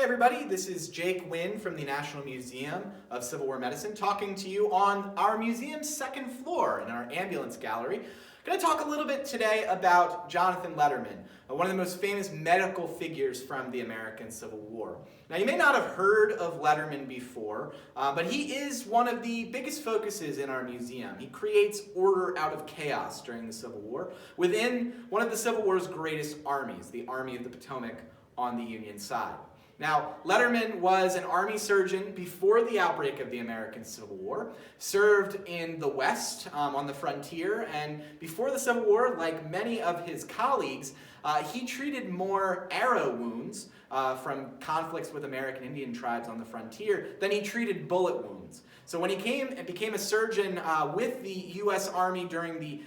everybody, this is Jake Wynn from the National Museum of Civil War Medicine talking to you on our museum's second floor in our ambulance gallery. I'm going to talk a little bit today about Jonathan Letterman, one of the most famous medical figures from the American Civil War. Now, you may not have heard of Letterman before, but he is one of the biggest focuses in our museum. He creates order out of chaos during the Civil War within one of the Civil War's greatest armies, the Army of the Potomac on the Union side. Now, Letterman was an army surgeon before the outbreak of the American Civil War, served in the West on the frontier, and before the Civil War, like many of his colleagues, he treated more arrow wounds from conflicts with American Indian tribes on the frontier than he treated bullet wounds. So when he became a surgeon with the U.S. Army during the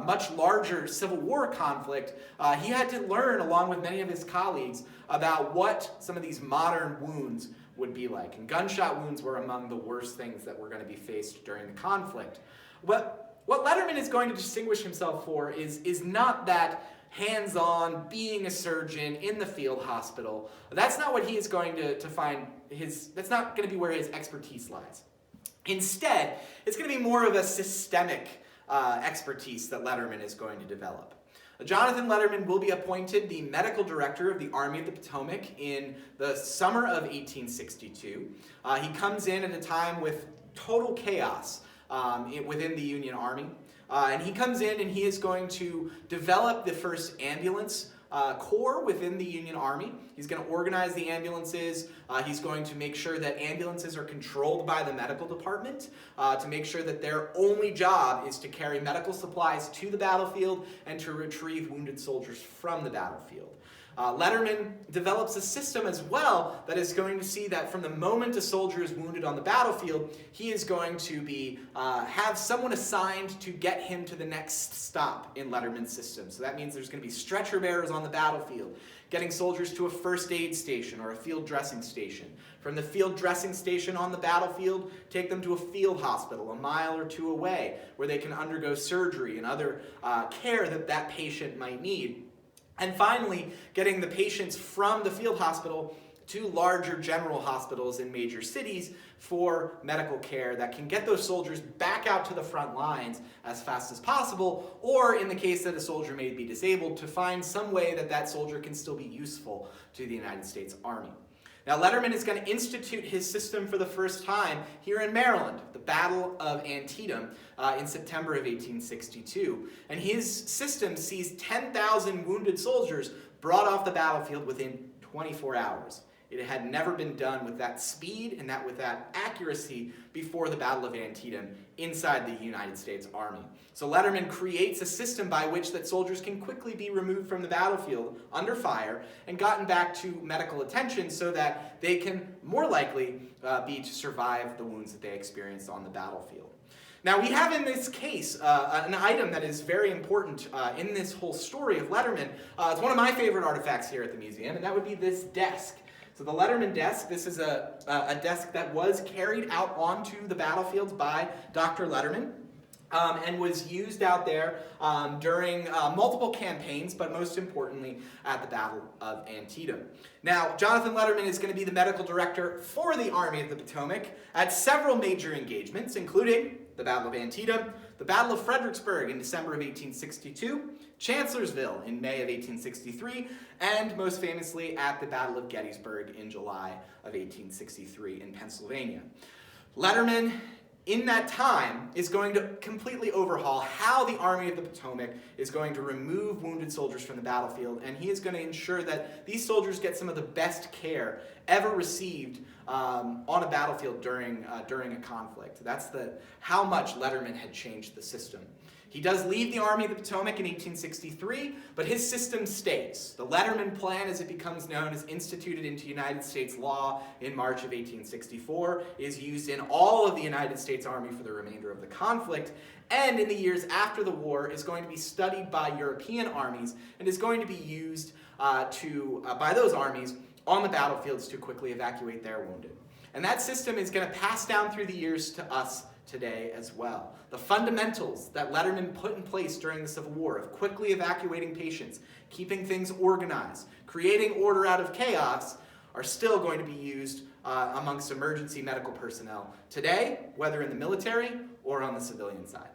much larger Civil War conflict, he had to learn, along with many of his colleagues, about what some of these modern wounds would be like. And gunshot wounds were among the worst things that were going to be faced during the conflict. What Letterman is going to distinguish himself for is not that hands-on, being a surgeon in the field hospital. That's not what he is going to find that's not going to be where his expertise lies. Instead, it's going to be more of a systemic expertise that Letterman is going to develop. Jonathan Letterman will be appointed the medical director of the Army of the Potomac in the summer of 1862. He comes in at a time with total chaos within the Union Army. And he comes in and he is going to develop the first ambulance corps within the Union Army. He's going to organize the ambulances. He's going to make sure that ambulances are controlled by the medical department to make sure that their only job is to carry medical supplies to the battlefield and to retrieve wounded soldiers from the battlefield. Letterman develops a system as well that is going to see that from the moment a soldier is wounded on the battlefield, he is going to have someone assigned to get him to the next stop in Letterman's system. So that means there's going to be stretcher bearers on the battlefield, getting soldiers to a first aid station or a field dressing station. From the field dressing station on the battlefield, take them to a field hospital a mile or two away where they can undergo surgery and other care that patient might need. And finally, getting the patients from the field hospital to larger general hospitals in major cities for medical care that can get those soldiers back out to the front lines as fast as possible, or in the case that a soldier may be disabled, to find some way that that soldier can still be useful to the United States Army. Now, Letterman is going to institute his system for the first time here in Maryland, the Battle of Antietam in September of 1862. And his system sees 10,000 wounded soldiers brought off the battlefield within 24 hours. It had never been done with that speed and with that accuracy before the Battle of Antietam inside the United States Army. So Letterman creates a system by which that soldiers can quickly be removed from the battlefield under fire and gotten back to medical attention so that they can more likely be to survive the wounds that they experienced on the battlefield. Now, we have in this case an item that is very important in this whole story of Letterman. It's one of my favorite artifacts here at the museum, and that would be this desk. So the Letterman desk, this is a desk that was carried out onto the battlefields by Dr. Letterman and was used out there during multiple campaigns, but most importantly at the Battle of Antietam. Now, Jonathan Letterman is going to be the medical director for the Army of the Potomac at several major engagements, including the Battle of Antietam, the Battle of Fredericksburg in December of 1862, Chancellorsville in May of 1863, and most famously at the Battle of Gettysburg in July of 1863 in Pennsylvania. Letterman, in that time, is going to completely overhaul how the Army of the Potomac is going to remove wounded soldiers from the battlefield, and he is going to ensure that these soldiers get some of the best care ever received on a battlefield during a conflict. That's how much Letterman had changed the system. He does leave the Army of the Potomac in 1863, but his system stays. The Letterman Plan, as it becomes known, is instituted into United States law in March of 1864, is used in all of the United States Army for the remainder of the conflict, and in the years after the war is going to be studied by European armies and is going to be used by those armies on the battlefields to quickly evacuate their wounded. And that system is going to pass down through the years to us today as well. The fundamentals that Letterman put in place during the Civil War of quickly evacuating patients, keeping things organized, creating order out of chaos, are still going to be used amongst emergency medical personnel today, whether in the military or on the civilian side.